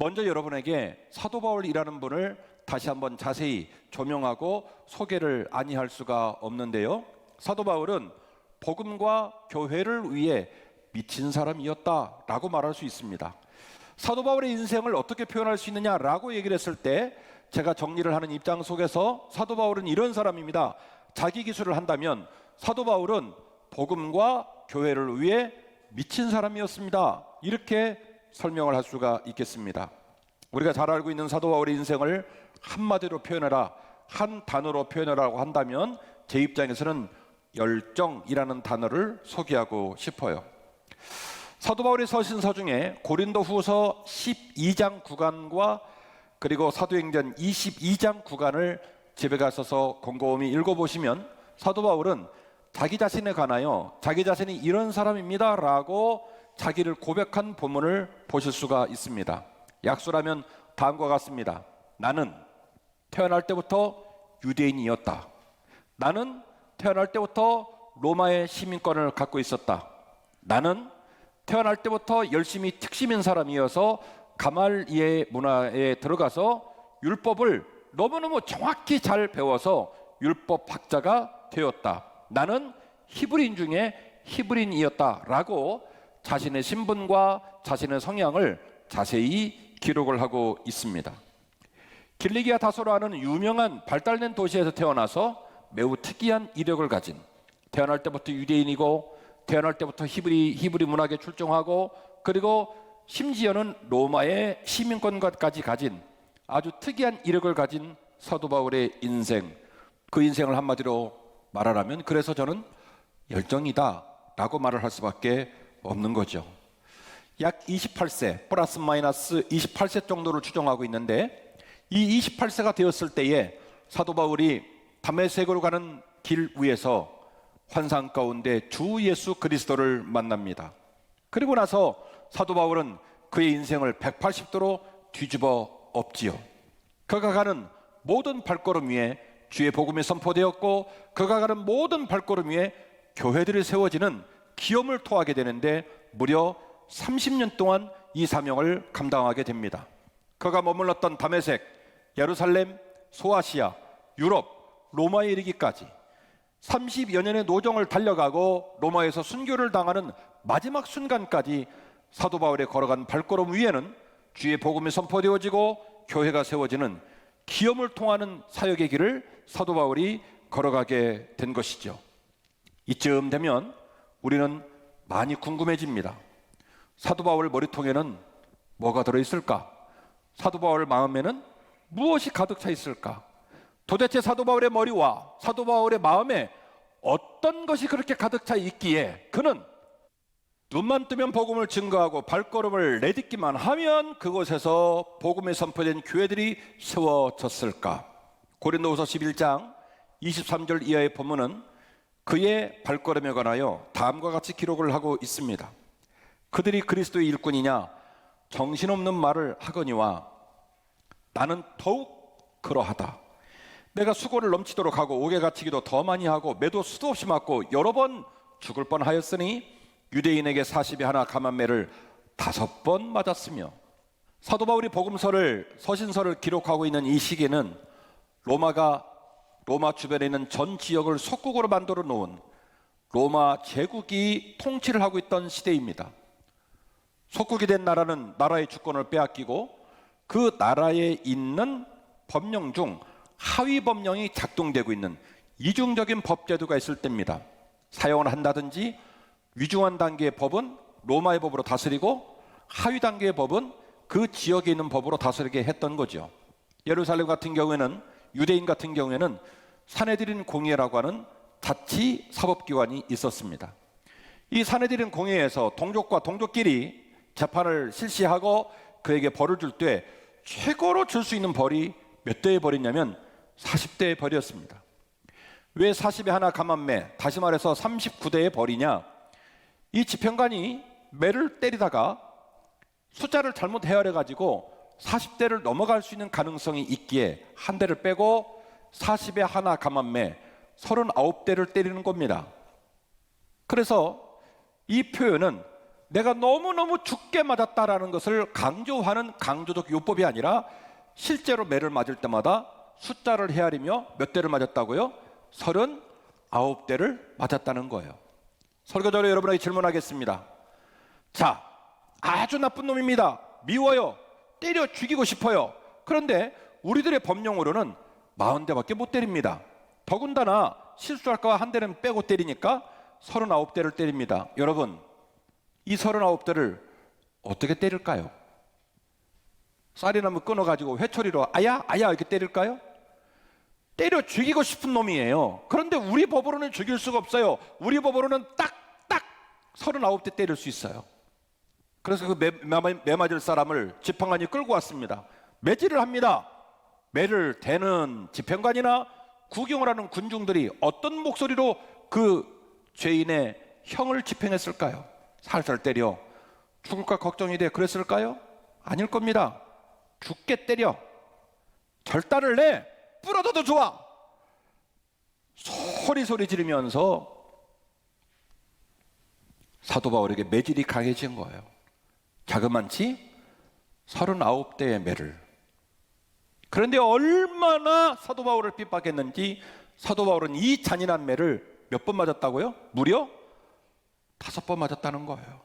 먼저 여러분에게 사도 바울이라는 분을 다시 한번 자세히 조명하고 소개를 아니할 수가 없는데요. 사도 바울은 복음과 교회를 위해 미친 사람이었다라고 말할 수 있습니다. 사도 바울의 인생을 어떻게 표현할 수 있느냐라고 얘기를 했을 때 제가 정리를 하는 입장 속에서 사도 바울은 이런 사람입니다. 자기 기술을 한다면 사도 바울은 복음과 교회를 위해 미친 사람이었습니다. 이렇게 설명을 할 수가 있겠습니다. 우리가 잘 알고 있는 사도 바울의 인생을 한마디로 표현해라, 한 단어로 표현하라고 한다면 제 입장에서는 열정이라는 단어를 소개하고 싶어요. 사도 바울의 서신서 중에 고린도후서 12장 구간과 그리고 사도행전 22장 구간을 집에 가셔서 곰곰이 읽어보시면 사도 바울은 자기 자신에 관하여 자기 자신이 이런 사람입니다 라고 자기를 고백한 본문을 보실 수가 있습니다. 약수라면 다음과 같습니다. 나는 태어날 때부터 유대인이었다. 나는 태어날 때부터 로마의 시민권을 갖고 있었다. 나는 태어날 때부터 열심히 특심인 사람이어서 가말리엘 문화에 들어가서 율법을 너무너무 정확히 잘 배워서 율법 학자가 되었다. 나는 히브리인 중에 히브리인이었다라고 자신의 신분과 자신의 성향을 자세히 기록을 하고 있습니다. 길리기아 다소라는 유명한 발달된 도시에서 태어나서 매우 특이한 이력을 가진, 태어날 때부터 유대인이고 태어날 때부터 히브리 문학에 출중하고 그리고 심지어는 로마의 시민권까지 가진 아주 특이한 이력을 가진 사도 바울의 인생, 그 인생을 한마디로 말하라면 그래서 저는 열정이다 라고 말을 할 수밖에 없는 거죠. 약 28세 플러스 마이너스 28세 정도를 추정하고 있는데 이 28세가 되었을 때에 사도 바울이 다메섹으로 가는 길 위에서 환상 가운데 주 예수 그리스도를 만납니다. 그리고 나서 사도 바울은 그의 인생을 180도로 뒤집어 엎지요. 그가 가는 모든 발걸음 위에 주의 복음이 선포되었고 그가 가는 모든 발걸음 위에 교회들이 세워지는 기염을 토하게 되는데 무려 30년 동안 이 사명을 감당하게 됩니다. 그가 머물렀던 다메섹, 예루살렘, 소아시아, 유럽, 로마에 이르기까지 30여 년의 노정을 달려가고 로마에서 순교를 당하는 마지막 순간까지 사도 바울의 걸어간 발걸음 위에는 주의 복음이 선포되어지고 교회가 세워지는 기염을 통하는 사역의 길을 사도 바울이 걸어가게 된 것이죠. 이쯤 되면 우리는 많이 궁금해집니다. 사도 바울 머리통에는 뭐가 들어있을까? 사도 바울 마음에는 무엇이 가득 차 있을까? 도대체 사도 바울의 머리와 사도 바울의 마음에 어떤 것이 그렇게 가득 차 있기에 그는 눈만 뜨면 복음을 증거하고 발걸음을 내딛기만 하면 그곳에서 복음이 선포된 교회들이 세워졌을까? 고린도후서 11장 23절 이하의 본문은 그의 발걸음에 관하여 다음과 같이 기록을 하고 있습니다. 그들이 그리스도의 일꾼이냐 정신없는 말을 하거니와 나는 더욱 그러하다. 내가 수고를 넘치도록 하고 옥에 갇히기도 더 많이 하고 매도 수도 없이 맞고 여러 번 죽을 뻔하였으니 유대인에게 40에 하나 감한매를 5번 맞았으며. 사도 바울이 복음서를 서신서를 기록하고 있는 이 시기는 로마 주변에 있는 전 지역을 속국으로 만들어 놓은 로마 제국이 통치를 하고 있던 시대입니다. 속국이 된 나라는 나라의 주권을 빼앗기고 그 나라에 있는 법령 중 하위 법령이 작동되고 있는 이중적인 법제도가 있을 때입니다. 사용을 한다든지 위중한 단계의 법은 로마의 법으로 다스리고 하위 단계의 법은 그 지역에 있는 법으로 다스리게 했던 거죠. 예루살렘 같은 경우에는 유대인 같은 경우에는 사내들인 공회라고 하는 자치 사법기관이 있었습니다. 이 사내들인 공회에서 동족과 동족끼리 재판을 실시하고 그에게 벌을 줄 때 최고로 줄 수 있는 벌이 몇 대의 벌이냐면 40대의 벌이었습니다. 왜 40에 하나 감한매, 다시 말해서 39대의 벌이냐? 이 지평관이 매를 때리다가 숫자를 잘못 헤아려 가지고 40대를 넘어갈 수 있는 가능성이 있기에 한 대를 빼고 40에 하나 감한매 39대를 때리는 겁니다. 그래서 이 표현은 내가 너무너무 죽게 맞았다라는 것을 강조하는 강조적 요법이 아니라 실제로 매를 맞을 때마다 숫자를 헤아리며 몇 대를 맞았다고요? 39대를 맞았다는 거예요. 설교자로 여러분에게 질문하겠습니다. 자, 아주 나쁜 놈입니다. 미워요. 때려 죽이고 싶어요. 그런데 우리들의 법령으로는 40대밖에 못 때립니다. 더군다나 실수할까 한 대는 빼고 때리니까 39대를 때립니다. 여러분, 이 39대를 어떻게 때릴까요? 쌀이나무 끊어가지고 회초리로 아야 아야 이렇게 때릴까요? 때려 죽이고 싶은 놈이에요. 그런데 우리 법으로는 죽일 수가 없어요. 우리 법으로는 딱딱 39대 때릴 수 있어요. 그래서 그 매 맞을 사람을 지평관이 끌고 왔습니다. 매질을 합니다. 매를 대는 지평관이나 구경을 하는 군중들이 어떤 목소리로 그 죄인의 형을 집행했을까요? 살살 때려 죽을까 걱정이 돼 그랬을까요? 아닐 겁니다. 죽게 때려, 절단을 내, 부러져도 좋아, 소리 지르면서 사도 바울에게 매질이 강해진 거예요. 자그만치 39대의 매를. 그런데 얼마나 사도 바울을 핍박했는지 사도 바울은 이 잔인한 매를 몇 번 맞았다고요? 무려 5번 맞았다는 거예요.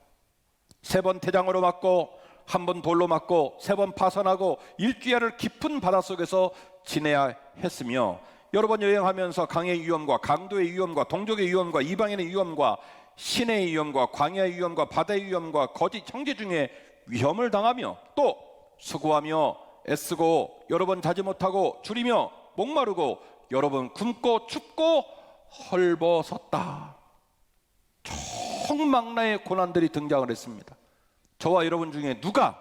3번 태장으로 맞고, 1번 돌로 맞고, 3번 파선하고, 일주일을 깊은 바닷속에서 지내야 했으며, 여러 번 여행하면서 강의 위험과 강도의 위험과 동족의 위험과 이방인의 위험과 시내의 위험과 광야의 위험과 바다의 위험과 거짓 형제 중에 위험을 당하며, 또 수고하며 애쓰고 여러 번 자지 못하고 줄이며 목마르고 여러 번 굶고 춥고 헐벗었다. 총망라의 고난들이 등장을 했습니다. 저와 여러분 중에 누가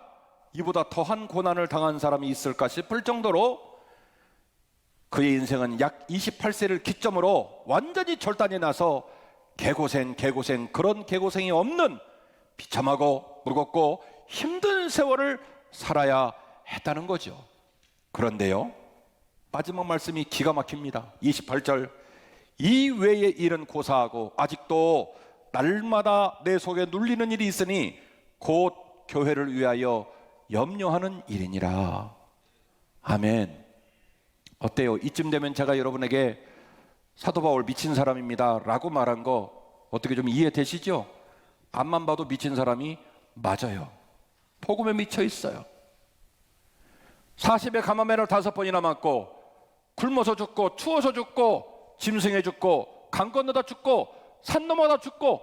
이보다 더한 고난을 당한 사람이 있을까 싶을 정도로 그의 인생은 약 28세를 기점으로 완전히 절단이 나서 개고생 그런 개고생이 없는 비참하고 무겁고 힘든 세월을 살아야 했다는 거죠. 그런데요, 마지막 말씀이 기가 막힙니다. 28절, 이 외의 일은 고사하고 아직도 날마다 내 속에 눌리는 일이 있으니 곧 교회를 위하여 염려하는 일이니라. 아멘. 어때요? 이쯤 되면 제가 여러분에게 사도 바울 미친 사람입니다 라고 말한 거 어떻게 좀 이해되시죠? 앞만 봐도 미친 사람이 맞아요. 복음에 미쳐 있어요. 40에 가마매를 5번이나 맞고, 굶어서 죽고 추워서 죽고 짐승에 죽고 강 건너다 죽고 산 넘어다 죽고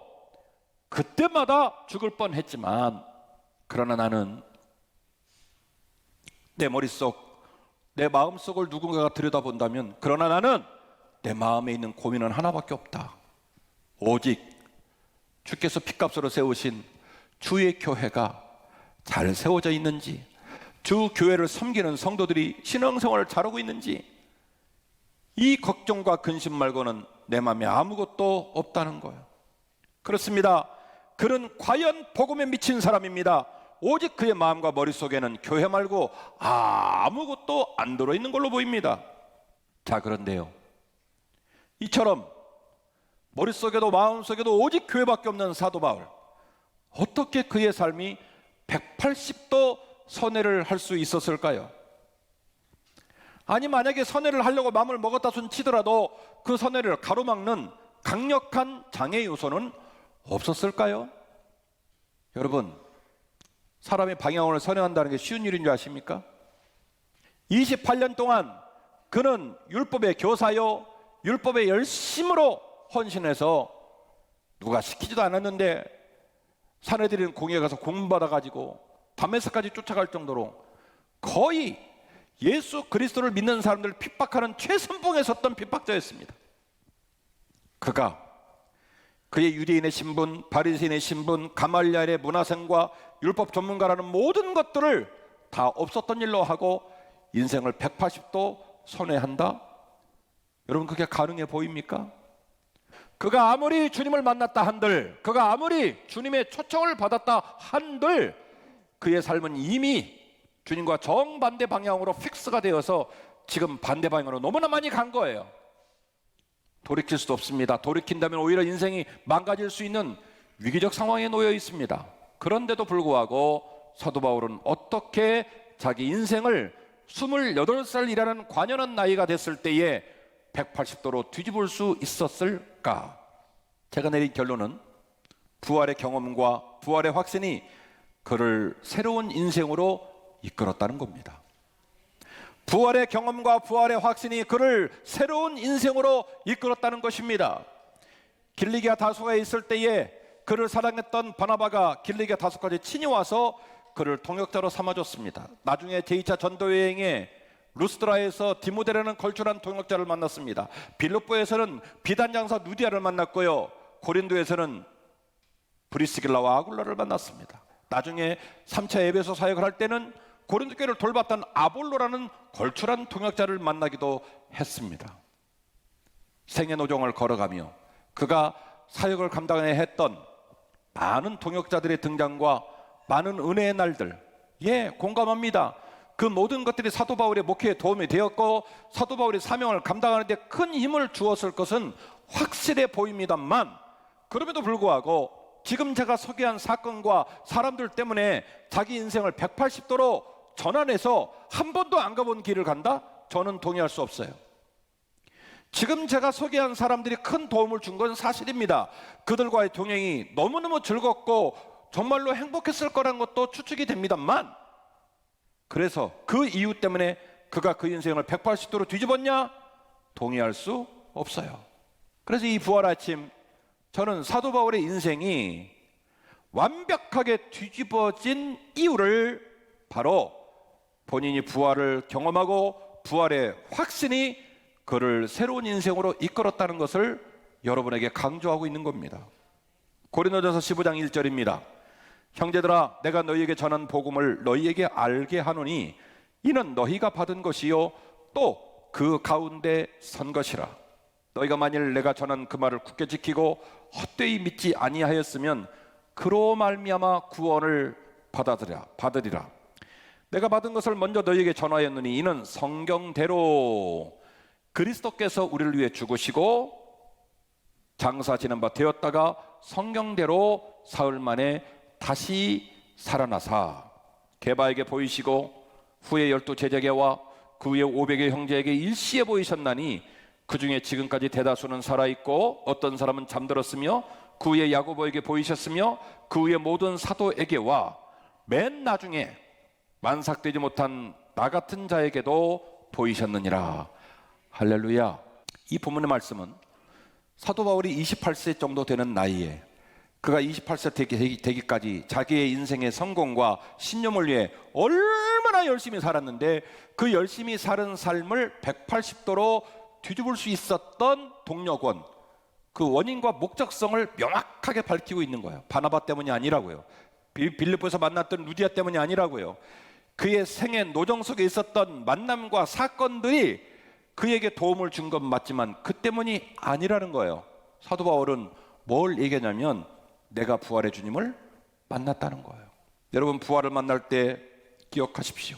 그때마다 죽을 뻔했지만, 그러나 나는 내 머릿속, 내 마음속을 누군가가 들여다본다면, 그러나 나는 내 마음에 있는 고민은 하나밖에 없다. 오직 주께서 핏값으로 세우신 주의 교회가 잘 세워져 있는지, 주 교회를 섬기는 성도들이 신앙생활을 잘하고 있는지, 이 걱정과 근심 말고는 내 마음에 아무것도 없다는 거예요. 그렇습니다. 그는 과연 복음에 미친 사람입니다. 오직 그의 마음과 머릿속에는 교회 말고 아무것도 안 들어있는 걸로 보입니다. 자, 그런데요, 이처럼 머릿속에도 마음속에도 오직 교회밖에 없는 사도 바울, 어떻게 그의 삶이 180도 선회를 할 수 있었을까요? 아니, 만약에 선회를 하려고 마음을 먹었다 손 치더라도 그 선회를 가로막는 강력한 장애 요소는 없었을까요? 여러분, 사람의 방향을 선회한다는 게 쉬운 일인 줄 아십니까? 28년 동안 그는 율법의 교사요, 율법의 열심으로 헌신해서, 누가 시키지도 않았는데 사내들인 공회에 가서 공부받아가지고 다메섹까지 쫓아갈 정도로 거의 예수 그리스도를 믿는 사람들을 핍박하는 최선봉에 섰던 핍박자였습니다. 그가 그의 유대인의 신분, 바리새인의 신분, 가말리엘의 문화생과 율법 전문가라는 모든 것들을 다 없었던 일로 하고 인생을 180도 선회한다? 여러분, 그게 가능해 보입니까? 그가 아무리 주님을 만났다 한들, 그가 아무리 주님의 초청을 받았다 한들, 그의 삶은 이미 주님과 정반대 방향으로 픽스가 되어서 지금 반대 방향으로 너무나 많이 간 거예요. 돌이킬 수도 없습니다. 돌이킨다면 오히려 인생이 망가질 수 있는 위기적 상황에 놓여 있습니다. 그런데도 불구하고 사도 바울은 어떻게 자기 인생을 28살이라는 관연한 나이가 됐을 때에 180도로 뒤집을 수 있었을까? 제가 내린 결론은 부활의 경험과 부활의 확신이 그를 새로운 인생으로 이끌었다는 겁니다. 부활의 경험과 부활의 확신이 그를 새로운 인생으로 이끌었다는 것입니다. 길리기아 다소가에 있을 때에 그를 사랑했던 바나바가 길리기아 다소까지 친히 와서 그를 통역자로 삼아줬습니다. 나중에 제2차 전도여행에 루스드라에서 디모데라는 걸출한 통역자를 만났습니다. 빌립보에서는 비단장사 누디아를 만났고요, 고린도에서는 브리스길라와 아굴라를 만났습니다. 나중에 3차 에베소 사역을 할 때는 고린도 교회를 돌봤던 아볼로라는 걸출한 통역자를 만나기도 했습니다. 생애노정을 걸어가며 그가 사역을 감당해야 했던 많은 통역자들의 등장과 많은 은혜의 날들, 공감합니다. 그 모든 것들이 사도 바울의 목회에 도움이 되었고 사도 바울의 사명을 감당하는 데 큰 힘을 주었을 것은 확실해 보입니다만, 그럼에도 불구하고 지금 제가 소개한 사건과 사람들 때문에 자기 인생을 180도로 전환해서 한 번도 안 가본 길을 간다? 저는 동의할 수 없어요. 지금 제가 소개한 사람들이 큰 도움을 준 건 사실입니다. 그들과의 동행이 너무너무 즐겁고 정말로 행복했을 거란 것도 추측이 됩니다만, 그래서 그 이유 때문에 그가 그 인생을 180도로 뒤집었냐? 동의할 수 없어요. 그래서 이 부활 아침, 저는 사도 바울의 인생이 완벽하게 뒤집어진 이유를 바로 본인이 부활을 경험하고 부활의 확신이 그를 새로운 인생으로 이끌었다는 것을 여러분에게 강조하고 있는 겁니다. 고린도전서 15장 1절입니다. 형제들아, 내가 너희에게 전한 복음을 너희에게 알게 하노니 이는 너희가 받은 것이요 또 그 가운데 선 것이라. 너희가 만일 내가 전한 그 말을 굳게 지키고 헛되이 믿지 아니하였으면 그로 말미암아 구원을 받으리라. 내가 받은 것을 먼저 너희에게 전하였느니 이는 성경대로 그리스도께서 우리를 위해 죽으시고 장사지는 바 되었다가 성경대로 사흘 만에 다시 살아나사 게바에게 보이시고 후에 12 제자에게와 그 후에 500의 형제에게 일시에 보이셨나니 그 중에 지금까지 대다수는 살아있고 어떤 사람은 잠들었으며 그 후에 야고보에게 보이셨으며 그 후에 모든 사도에게와 맨 나중에 만삭되지 못한 나 같은 자에게도 보이셨느니라. 할렐루야. 이 본문의 말씀은 사도 바울이 28세 정도 되는 나이에 그가 28세 되기까지 자기의 인생의 성공과 신념을 위해 얼마나 열심히 살았는데 그 열심히 사는 삶을 180도로 뒤집을 수 있었던 동력원, 그 원인과 목적성을 명확하게 밝히고 있는 거예요. 바나바 때문이 아니라고요. 빌립보에서 만났던 루디아 때문이 아니라고요. 그의 생애 노정 속에 있었던 만남과 사건들이 그에게 도움을 준 건 맞지만 그 때문이 아니라는 거예요. 사도 바울은 뭘 얘기하냐면 내가 부활의 주님을 만났다는 거예요. 여러분, 부활을 만날 때 기억하십시오.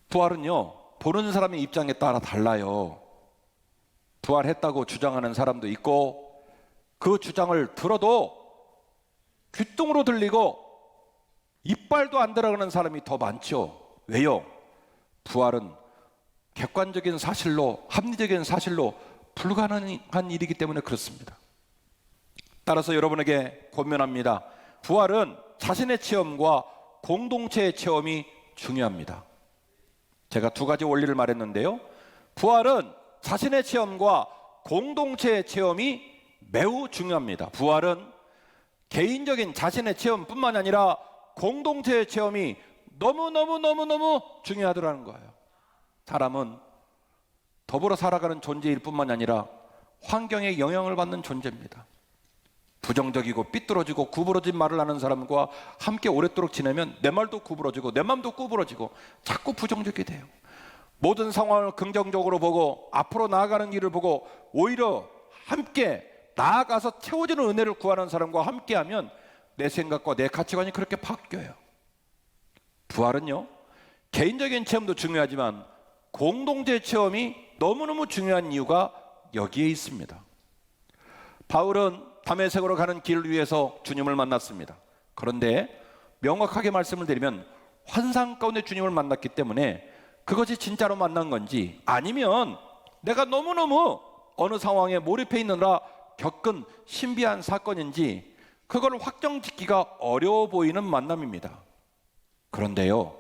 부활은요, 보는 사람의 입장에 따라 달라요. 부활했다고 주장하는 사람도 있고 그 주장을 들어도 귓등으로 들리고 이빨도 안 들어가는 사람이 더 많죠. 왜요? 부활은 객관적인 사실로, 합리적인 사실로 불가능한 일이기 때문에 그렇습니다. 따라서 여러분에게 권면합니다. 부활은 자신의 체험과 공동체의 체험이 중요합니다. 제가 두 가지 원리를 말했는데요. 부활은 자신의 체험과 공동체의 체험이 매우 중요합니다. 부활은 개인적인 자신의 체험뿐만 아니라 공동체의 체험이 너무너무 중요하더라는 거예요. 사람은 더불어 살아가는 존재일 뿐만 아니라 환경에 영향을 받는 존재입니다. 부정적이고 삐뚤어지고 구부러진 말을 하는 사람과 함께 오랫도록 지내면 내 말도 구부러지고 내 마음도 구부러지고 자꾸 부정적이 돼요. 모든 상황을 긍정적으로 보고 앞으로 나아가는 길을 보고 오히려 함께 나아가서 채워지는 은혜를 구하는 사람과 함께하면 내 생각과 내 가치관이 그렇게 바뀌어요. 부활은요, 개인적인 체험도 중요하지만 공동체 체험이 너무너무 중요한 이유가 여기에 있습니다. 바울은 다메섹으로 가는 길 위에서 주님을 만났습니다. 그런데 명확하게 말씀을 드리면 환상 가운데 주님을 만났기 때문에 그것이 진짜로 만난 건지, 아니면 내가 너무너무 어느 상황에 몰입해 있느라 겪은 신비한 사건인지 그걸 확정짓기가 어려워 보이는 만남입니다. 그런데요,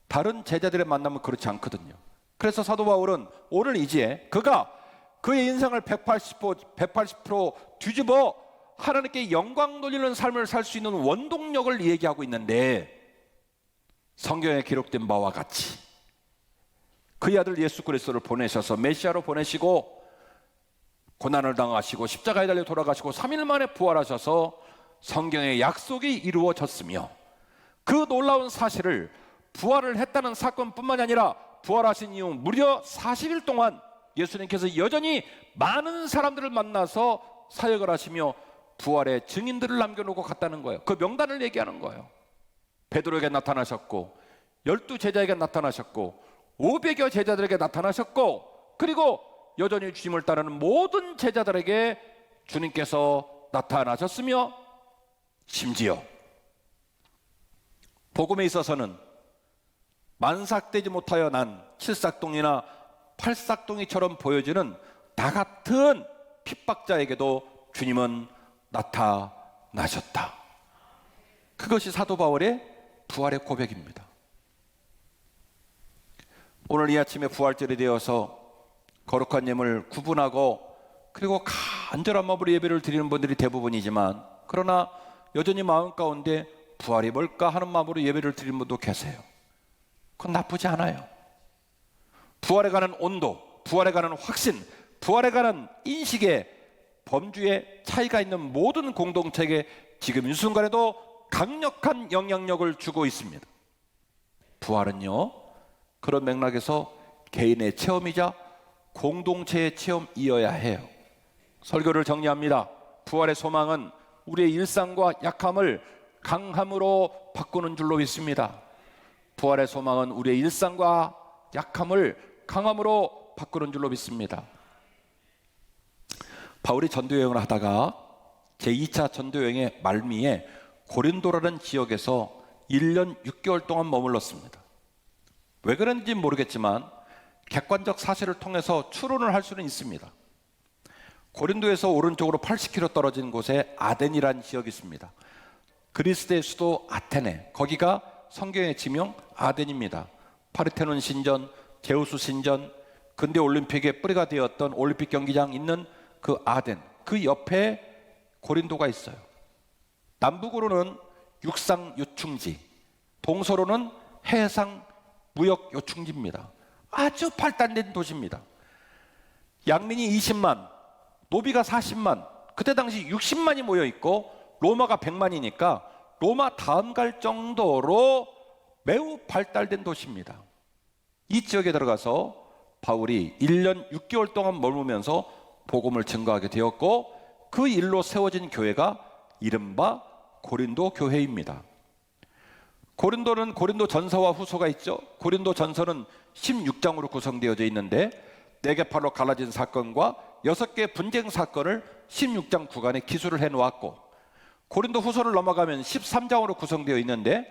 다른 제자들의 만남은 그렇지 않거든요. 그래서 사도 바울은 오늘 이제 그가 그의 인생을 180% 뒤집어 하나님께 영광 돌리는 삶을 살 수 있는 원동력을 얘기하고 있는데, 성경에 기록된 바와 같이 그의 아들 예수 그리스도를 보내셔서 메시아로 보내시고 고난을 당하시고 십자가에 달려 돌아가시고 3일 만에 부활하셔서 성경의 약속이 이루어졌으며, 그 놀라운 사실을 부활을 했다는 사건뿐만이 아니라 부활하신 이후 무려 40일 동안 예수님께서 여전히 많은 사람들을 만나서 사역을 하시며 부활의 증인들을 남겨놓고 갔다는 거예요. 그 명단을 얘기하는 거예요. 베드로에게 나타나셨고 12제자에게 나타나셨고 500여 제자들에게 나타나셨고, 그리고 여전히 주님을 따르는 모든 제자들에게 주님께서 나타나셨으며, 심지어 복음에 있어서는 만삭되지 못하여 난 칠삭동이나 팔삭동이처럼 보여지는 나 같은 핍박자에게도 주님은 나타나셨다. 그것이 사도 바울의 부활의 고백입니다. 오늘 이 아침에 부활절이 되어서 거룩한 예물 구분하고 그리고 간절한 마음으로 예배를 드리는 분들이 대부분이지만, 그러나 여전히 마음 가운데 부활이 뭘까 하는 마음으로 예배를 드리는 분도 계세요. 그건 나쁘지 않아요. 부활에 관한 온도, 부활에 관한 확신, 부활에 관한 인식에 범주에 차이가 있는 모든 공동체에게 지금 이 순간에도 강력한 영향력을 주고 있습니다. 부활은요, 그런 맥락에서 개인의 체험이자 공동체의 체험이어야 해요. 설교를 정리합니다. 부활의 소망은 우리의 일상과 약함을 강함으로 바꾸는 줄로 믿습니다. 부활의 소망은 우리의 일상과 약함을 강함으로 바꾸는 줄로 믿습니다. 바울이 전도여행을 하다가 제2차 전도여행의 말미에 고린도라는 지역에서 1년 6개월 동안 머물렀습니다. 왜 그런지 모르겠지만 객관적 사실을 통해서 추론을 할 수는 있습니다. 고린도에서 오른쪽으로 80km 떨어진 곳에 아덴이라는 지역이 있습니다. 그리스의 수도 아테네, 거기가 성경의 지명 아덴입니다. 파르테논 신전, 제우스 신전, 근대 올림픽의 뿌리가 되었던 올림픽 경기장 있는 그 아덴, 그 옆에 고린도가 있어요. 남북으로는 육상 요충지, 동서로는 해상 무역 요충지입니다. 아주 발달된 도시입니다. 양민이 20만, 노비가 40만, 그때 당시 60만이 모여 있고 로마가 100만이니까 로마 다음 갈 정도로 매우 발달된 도시입니다. 이 지역에 들어가서 바울이 1년 6개월 동안 머물면서 복음을 증거하게 되었고, 그 일로 세워진 교회가 이른바 고린도 교회입니다. 고린도는 고린도 전서와 후서가 있죠. 고린도 전서는 16장으로 구성되어져 있는데 4개 팔로 갈라진 사건과 6개의 분쟁 사건을 16장 구간에 기술을 해놓았고, 고린도 후서를 넘어가면 13장으로 구성되어 있는데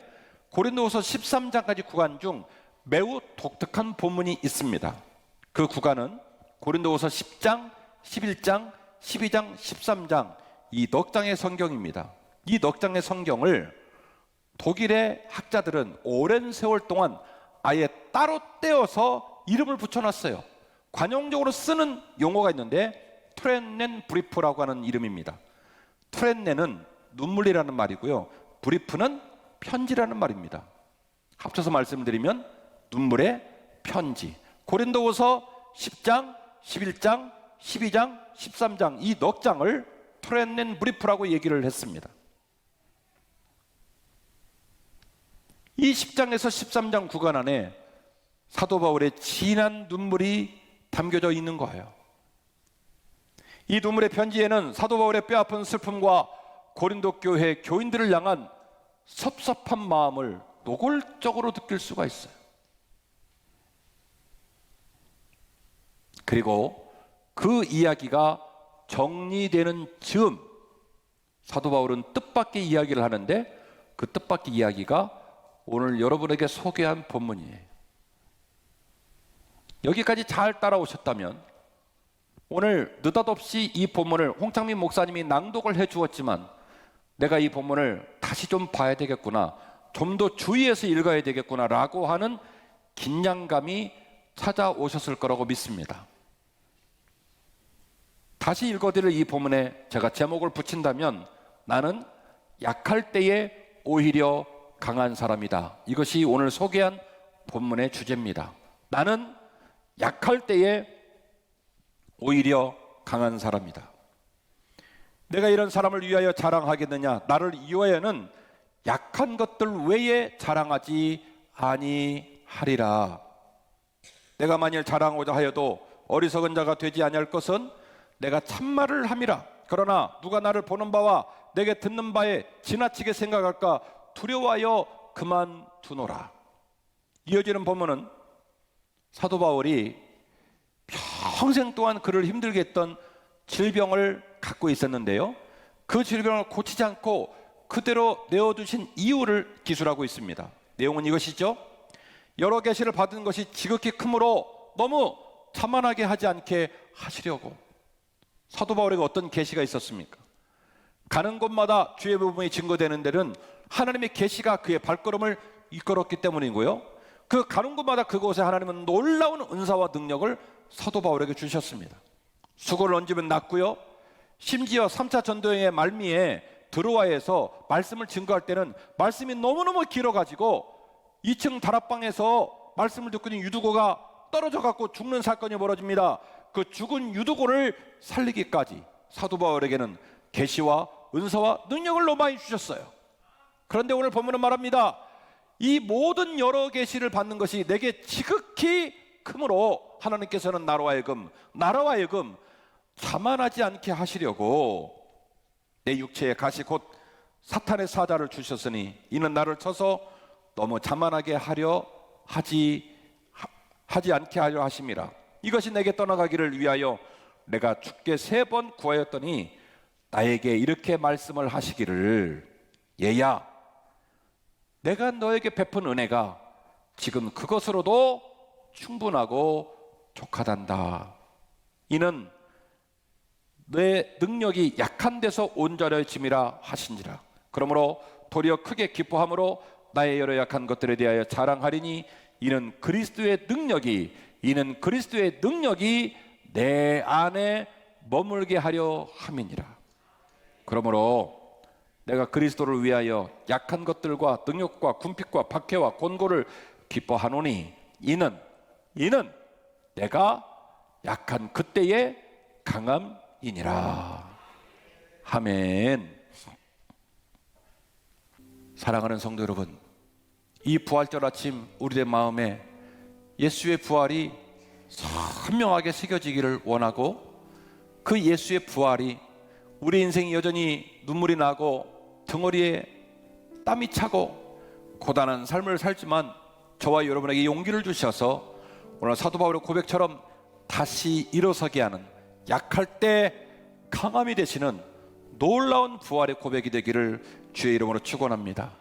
고린도 후서 13장까지 구간 중 매우 독특한 본문이 있습니다. 그 구간은 고린도 후서 10장, 11장, 12장, 13장 이 넉 장의 성경입니다. 이 넉 장의 성경을 독일의 학자들은 오랜 세월 동안 아예 따로 떼어서 이름을 붙여놨어요. 관용적으로 쓰는 용어가 있는데 트렌넨 브리프라고 하는 이름입니다. 트렌넨은 눈물이라는 말이고요, 브리프는 편지라는 말입니다. 합쳐서 말씀드리면 눈물의 편지. 고린도후서 10장, 11장, 12장, 13장 이 넉 장을 트렌넨 브리프라고 얘기를 했습니다. 이 10장에서 13장 구간 안에 사도 바울의 진한 눈물이 담겨져 있는 거예요. 이 눈물의 편지에는 사도 바울의 뼈아픈 슬픔과 고린도 교회 교인들을 향한 섭섭한 마음을 노골적으로 느낄 수가 있어요. 그리고 그 이야기가 정리되는 즈음 사도 바울은 뜻밖의 이야기를 하는데 그 뜻밖의 이야기가 오늘 여러분에게 소개한 본문이에요. 여기까지 잘 따라오셨다면 오늘 느닷없이 이 본문을 홍창민 목사님이 낭독을 해 주었지만 내가 이 본문을 다시 좀 봐야 되겠구나, 좀 더 주의해서 읽어야 되겠구나 라고 하는 긴장감이 찾아오셨을 거라고 믿습니다. 다시 읽어드릴 이 본문에 제가 제목을 붙인다면 나는 약할 때에 오히려 강한 사람이다. 이것이 오늘 소개한 본문의 주제입니다. 나는 약할 때에 오히려 강한 사람이다. 내가 이런 사람을 위하여 자랑하겠느냐? 나를 위하여는 약한 것들 외에 자랑하지 아니하리라. 내가 만일 자랑하고자 하여도 어리석은 자가 되지 아니할 것은 내가 참말을 함이라. 그러나 누가 나를 보는 바와 내게 듣는 바에 지나치게 생각할까 두려워하여 그만두노라. 이어지는 본문은 사도 바울이 평생 동안 그를 힘들게 했던 질병을 갖고 있었는데요, 그 질병을 고치지 않고 그대로 내어두신 이유를 기술하고 있습니다. 내용은 이것이죠. 여러 계시를 받은 것이 지극히 크므로 너무 자만하게 하지 않게 하시려고. 사도 바울에게 어떤 계시가 있었습니까? 가는 곳마다 주의 복음이 증거되는 데는 하나님의 계시가 그의 발걸음을 이끌었기 때문이고요, 그 가는 곳마다 그곳에 하나님은 놀라운 은사와 능력을 사도 바울에게 주셨습니다. 수고를 얹으면 낫고요, 심지어 3차 전도여행의 말미에 드로아에서 말씀을 증거할 때는 말씀이 너무너무 길어가지고 2층 다락방에서 말씀을 듣고 있는 유두고가 떨어져 갖고 죽는 사건이 벌어집니다. 그 죽은 유두고를 살리기까지 사도 바울에게는 계시와 은사와 능력을 너무 많이 주셨어요. 그런데 오늘 본문은 말합니다. 이 모든 여러 계시를 받는 것이 내게 지극히 크므로 하나님께서는 나로 하여금 자만하지 않게 하시려고 내 육체에 가시 곧 사탄의 사자를 주셨으니 이는 나를 쳐서 너무 자만하게 하지 않게 하려 하심이라. 이것이 내게 떠나가기를 위하여 내가 주께 3번 구하였더니 나에게 이렇게 말씀을 하시기를, 얘야 내가 너에게 베푼 은혜가 지금 그것으로도 충분하고 족하단다. 이는 내 능력이 약한 데서 온전해짐이라 하신지라. 그러므로 도리어 크게 기뻐함으로 나의 여러 약한 것들에 대하여 자랑하리니 이는 그리스도의 능력이 내 안에 머물게 하려 함이니라. 그러므로 내가 그리스도를 위하여 약한 것들과 능력과 궁핍과 박해와 곤고를 기뻐하노니 이는 내가 약한 그때의 강함이니라. 아멘. 사랑하는 성도 여러분, 이 부활절 아침 우리의 마음에 예수의 부활이 선명하게 새겨지기를 원하고, 그 예수의 부활이 우리 인생이 여전히 눈물이 나고 등허리에 땀이 차고 고단한 삶을 살지만 저와 여러분에게 용기를 주셔서 오늘 사도 바울의 고백처럼 다시 일어서게 하는, 약할 때 강함이 되시는 놀라운 부활의 고백이 되기를 주의 이름으로 축원합니다.